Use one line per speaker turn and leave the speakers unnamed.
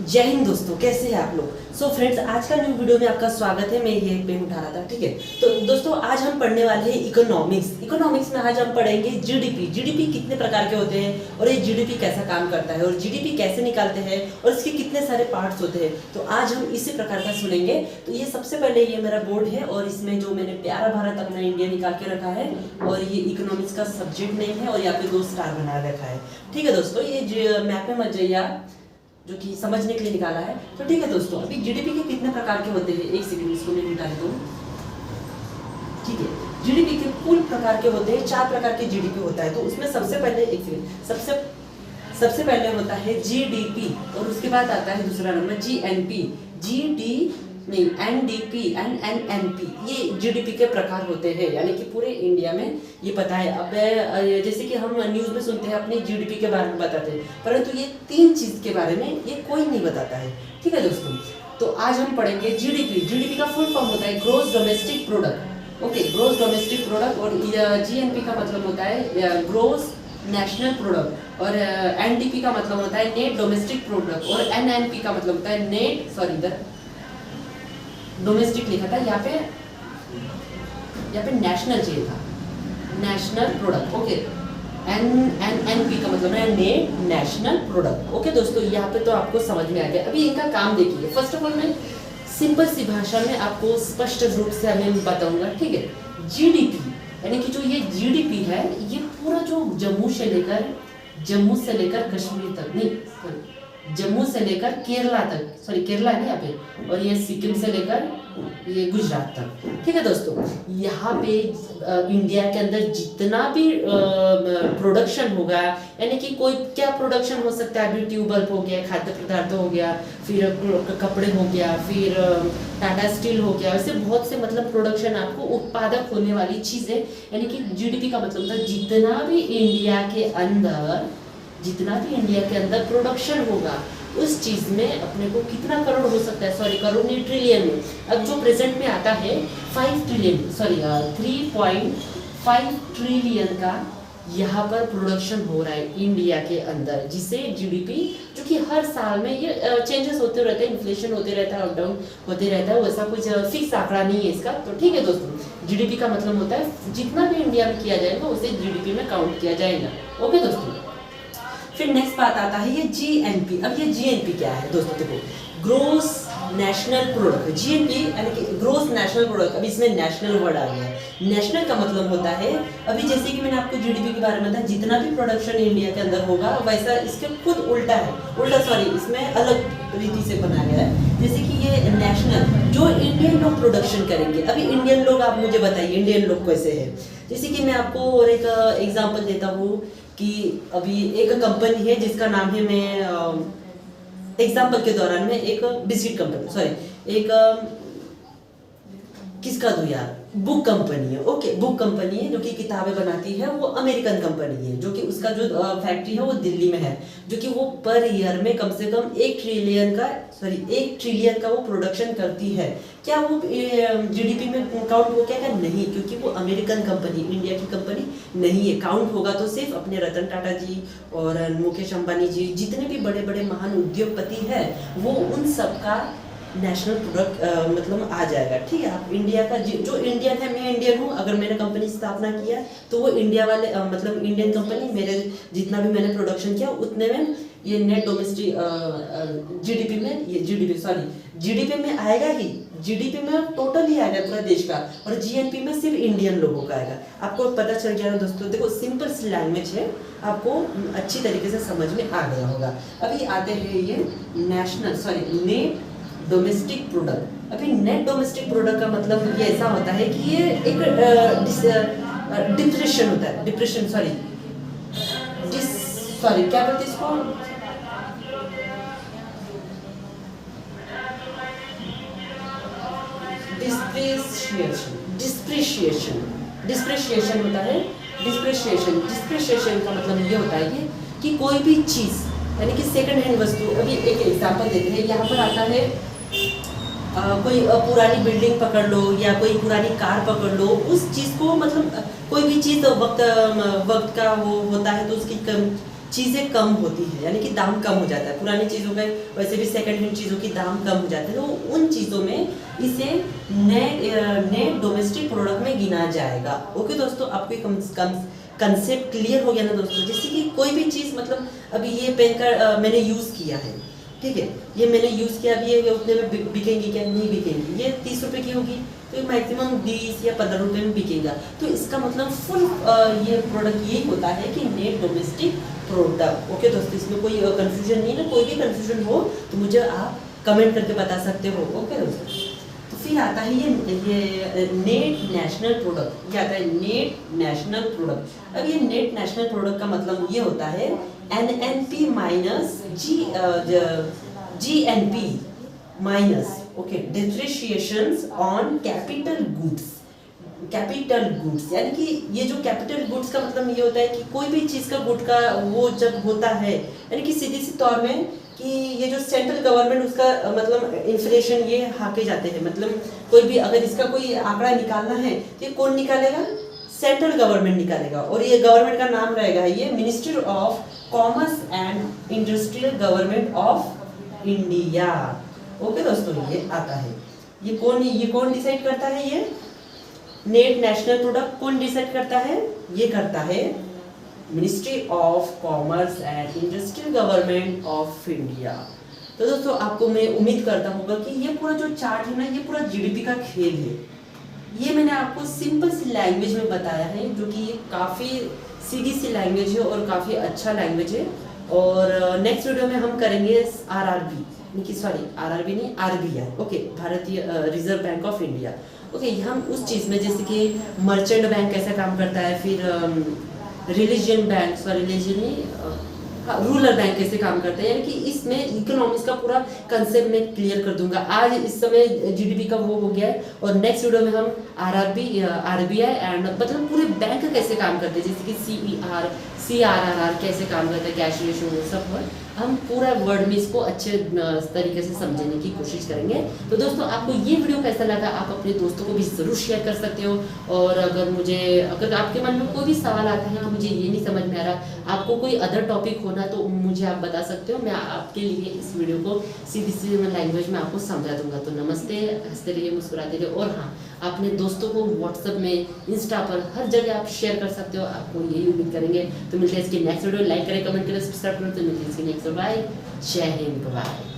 जय हिंद दोस्तों, कैसे हैं आप लोग। सो फ्रेंड्स, आज का न्यू वीडियो में आपका स्वागत है। मैं ये पेन उठा रहा था, ठीक है। तो दोस्तों, आज हम पढ़ने वाले हैं इकोनॉमिक्स में आज हम पढ़ेंगे जीडीपी कितने प्रकार के होते हैं और ये जीडीपी कैसा काम करता है और जीडीपी कैसे निकालते हैं और इसके कितने सारे पार्ट्स होते हैं। तो आज हम इसी प्रकार का सुनेंगे। तो ये सबसे पहले ये मेरा बोर्ड है और इसमें जो मैंने प्यारा भारत अपना इंडिया निकाल के रखा है और ये इकोनॉमिक्स का सब्जेक्ट नेम है और यहाँ पे 2 स्टार बना रखा है, ठीक है दोस्तों। ये मैप में मत जाइए आप, जो कि समझने के लिए निकाला है। तो ठीक है दोस्तों, अभी जीडीपी के कितने प्रकार के होते हैं, एक सेकंड इसको मैं निकाल दूँ, ठीक है। जीडीपी के कुल प्रकार के होते हैं, 4 प्रकार के जीडीपी होता है। तो उसमें सबसे पहले एक सेकंड सबसे पहले होता है जीडीपी और उसके बाद आता है दूसरा नंबर जीएनपी, एनडीपी, एनएनपी। ये जीडीपी के प्रकार होते हैं, यानी कि पूरे इंडिया में ये पता है। अब जैसे कि हम न्यूज़ में सुनते हैं अपनी जीडीपी के बारे में बताते हैं, परंतु ये 3 चीज़ के बारे में ये कोई नहीं बताता है, ठीक है दोस्तों। तो आज हम पढ़ेंगे जीडीपी का फुल फॉर्म होता है gross domestic product, okay, gross domestic product. और जीएनपी का मतलब होता है ग्रॉस नेशनल प्रोडक्ट और एनडीपी का मतलब होता है नेट डोमेस्टिक प्रोडक्ट और एनएनपी का मतलब होता है इधर डोमेस्टिक लिखा था, यहाँ पे नेशनल चाहिए था, नेशनल प्रोडक्ट, ओके। एनएनपी का मतलब है नेट नेशनल प्रोडक्ट, ओके दोस्तों। यहाँ पे तो आपको समझ में आ गया। अभी इनका काम देखिए। फर्स्ट ऑफ ऑल मैं सिंपल सी भाषा में आपको स्पष्ट रूप से मैं बताऊंगा, ठीक है। जीडीपी यानी कि जो ये जीडीपी है, ये पूरा जो जम्मू से लेकर कश्मीर तक, नहीं जम्मू से लेकर केरला तक, सॉरी केरला है यहाँ पे, और ये सिक्किम से लेकर ये गुजरात तक, ठीक है दोस्तों। यहाँ पे इंडिया के अंदर जितना भी प्रोडक्शन होगा, यानी कि कोई क्या प्रोडक्शन हो सकता है, अभी ट्यूबवेल हो गया, खाद्य पदार्थ हो गया, फिर कपड़े हो गया, फिर टाटा स्टील हो गया, वैसे बहुत से मतलब प्रोडक्शन आपको उत्पादक होने वाली चीज़ें, यानी कि जीडीपी का मतलब था जितना भी इंडिया के अंदर प्रोडक्शन होगा उस चीज में अपने को कितना करोड़ हो सकता है, सॉरी करोड़ नहीं, ट्रिलियन में। अब जो प्रेजेंट में आता है 3.5 ट्रिलियन का यहाँ पर प्रोडक्शन हो रहा है इंडिया के अंदर, जिसे जीडीपी, जो कि हर साल में ये चेंजेस होते रहते हैं, इन्फ्लेशन होते रहता है, अप डाउन होते रहता है, वैसा कुछ फिक्स आंकड़ा नहीं है इसका। तो ठीक है दोस्तों, जीडीपी का मतलब होता है जितना भी इंडिया में किया जाएगा उसे जीडीपी में काउंट किया जाएगा, ओके दोस्तों। फिर नेक्स्ट बात आता है ये जीएनपी। अब ये जीएनपी क्या है दोस्तों, देखो, ग्रोस नेशनल प्रोडक्ट, जीएनपी यानी कि ग्रोस नेशनल प्रोडक्ट। अब इसमें नेशनल वर्ड आ गया है। नेशनल का मतलब होता है, अभी जैसे कि मैंने आपको जीडीपी के बारे में बताया, जितना भी प्रोडक्शन इंडिया के अंदर होगा वैसा इसके खुद उल्टा है, इसमें अलग रीति से बनाया गया है। जैसे कि ये नेशनल जो इंडियन लोग प्रोडक्शन करेंगे, अभी इंडियन लोग आप मुझे बताइए इंडियन लोग कैसे है। जैसे कि मैं आपको और एक एग्जाम्पल देता हूँ कि अभी एक कंपनी है जिसका नाम है, मैं एग्जाम्पल के दौरान में एक बिस्किट कंपनी, सॉरी एक किसका दूं यार, बुक कंपनी है, ओके, बुक कंपनी है जो कि किताबें बनाती है, वो अमेरिकन कंपनी है, जो कि उसका जो फैक्ट्री है वो दिल्ली में है, जो कि वो पर ईयर में कम से कम 1 ट्रिलियन का वो प्रोडक्शन करती है। क्या वो जीडीपी में काउंट हो क्या? नहीं, क्योंकि वो अमेरिकन कंपनी, इंडिया की कंपनी नहीं है। काउंट होगा तो सिर्फ अपने रतन टाटा जी और मुकेश अंबानी जी, जितने भी बड़े बड़े महान उद्योगपति हैं, वो उन सब का नेशनल प्रोडक्ट मतलब आ जाएगा, ठीक है। आप इंडिया का जो इंडियन है, मैं इंडियन हूँ, अगर मैंने कंपनी स्थापना किया तो वो इंडिया वाले मतलब इंडियन कंपनी, मेरे जितना भी मैंने प्रोडक्शन किया उतने में ये नेट डोमेस्टिक जीडीपी में आएगा ही, जीडीपी में टोटल ही आएगा पूरा देश का, और जीएनपी में सिर्फ इंडियन लोगों का आएगा। आपको पता चल गया ना दोस्तों, देखो सिंपल सी लैंग्वेज है, आपको अच्छी तरीके से समझ में आ गया होगा। अभी आते हैं ये नेट डोमेस्टिक प्रोडक्ट। अभी नेट डोमेस्टिक प्रोडक्ट का मतलब ये ऐसा होता है कि ये एक डिप्रेशन होता है, क्या बोलते हैं इसको, डिप्रिशिएशन होता है। डिप्रिशिएशन का मतलब ये होता है कि कोई भी चीज, यानी कि सेकंड हैंड वस्तु। अभी एक एग्जांपल देते हैं, यहाँ पर आता है कोई पुरानी बिल्डिंग पकड़ लो या कोई पुरानी कार पकड़ लो, उस चीज़ को मतलब कोई भी चीज़ वक्त का वो होता है तो उसकी चीज़ें कम होती है, यानी कि दाम कम हो जाता है पुरानी चीज़ों का, वैसे भी सेकंड हैंड चीज़ों की दाम कम हो जाते हैं, तो उन चीज़ों में इसे नेट डोमेस्टिक प्रोडक्ट में गिना जाएगा। ओके दोस्तों, आपको कंसेप्ट क्लियर हो गया ना दोस्तों। जैसे कि कोई भी चीज़, मतलब अभी ये पेन का मैंने यूज़ किया है, ठीक है, ये मैंने यूज़ किया, अभी ये उतने में बिकेंगी क्या? नहीं बिकेंगी। ये 30 रुपये की होगी तो मैक्सिमम 20 या 15 रुपये में बिकेगा। तो इसका मतलब फुल ये प्रोडक्ट यही होता है कि नेट डोमेस्टिक प्रोडक्ट। ओके दोस्तों, इसमें कोई कंफ्यूजन नहीं है ना, कोई भी कंफ्यूजन हो तो मुझे आप कमेंट करके बता सकते हो। ओके दोस्तों, तो फिर आता है ये नेट नेशनल प्रोडक्ट। ये आता है नेट नेशनल प्रोडक्ट। अब ये नेट नेशनल प्रोडक्ट का मतलब ये होता है NNP minus GNP minus, okay, depreciations on capital goods. Capital goods यानी कि ये जो कैपिटल गुड्स का मतलब ये होता है कि कोई भी चीज़ का गुड का वो जब होता है, यानी कि सीधी सी तौर में कि ये जो सेंट्रल गवर्नमेंट उसका मतलब इन्फ्लेशन ये हाके जाते हैं, मतलब कोई भी अगर इसका कोई आंकड़ा निकालना है तो ये कौन निकालेगा? सेंट्रल गवर्नमेंट निकालेगा। और ये गवर्नमेंट का नाम रहेगा ये ministry of commerce and industrial government of India. Okay दोस्तों, ये आता है। ये कौन डिसाइड करता है? ये नेट नेशनल प्रोडक्ट कौन डिसाइड करता है? ये करता है ministry of commerce and industrial government of India. तो दोस्तों, आपको मैं उम्मीद करता हूँ कि ये पूरा जो चार्ट है ना, ये पूरा जीडीपी का खेल है। ये मैंने आपको सिंपल सी लैंग्वेज में बताया है, जो कि काफ़ी सीधी सी लैंग्वेज है और काफ़ी अच्छा लैंग्वेज है। और नेक्स्ट वीडियो में हम करेंगे आरआरबी नहीं, आरबीआई, ओके, भारतीय reserve bank of India. Okay, हम उस चीज़ में जैसे कि मर्चेंट बैंक कैसे काम करता है, फिर रूरल बैंक कैसे काम करता है, यानी कि इसमें इकोनॉमिक्स का पूरा कंसेप्ट मैं क्लियर कर दूंगा। आज इस समय जीडीपी का वो हो गया है, और नेक्स्ट वीडियो में हम आरबीआई एंड मतलब पूरे बैंक कैसे काम करते हैं, जैसे कि CRR कैसे काम करता है, कैश रेशियो, वो सब हम पूरा वर्ड में इसको अच्छे तरीके से समझने की कोशिश करेंगे। तो दोस्तों, आपको ये वीडियो कैसा लगा, आप अपने दोस्तों को भी ज़रूर शेयर कर सकते हो। और अगर आपके मन में कोई भी सवाल आता है कि मुझे ये नहीं समझ में आ रहा, आपको कोई अदर टॉपिक होना, तो मुझे आप बता सकते हो। मैं आपके लिए इस वीडियो को सीधी लैंग्वेज में आपको समझा दूंगा। तो नमस्ते, हंसते रहिए, मुस्कुराते रहिए। और हाँ, अपने दोस्तों को व्हाट्सएप में, इंस्टा पर, हर जगह आप शेयर कर सकते हो। आपको यही उम्मीद करेंगे। तो मिलते हैं इसकी नेक्स्ट वीडियो। लाइक करें, कमेंट करें, सब्सक्राइब करें। तो मिलते हैं इसकी नेक्स्ट। बाय, जय हिंद, बाय।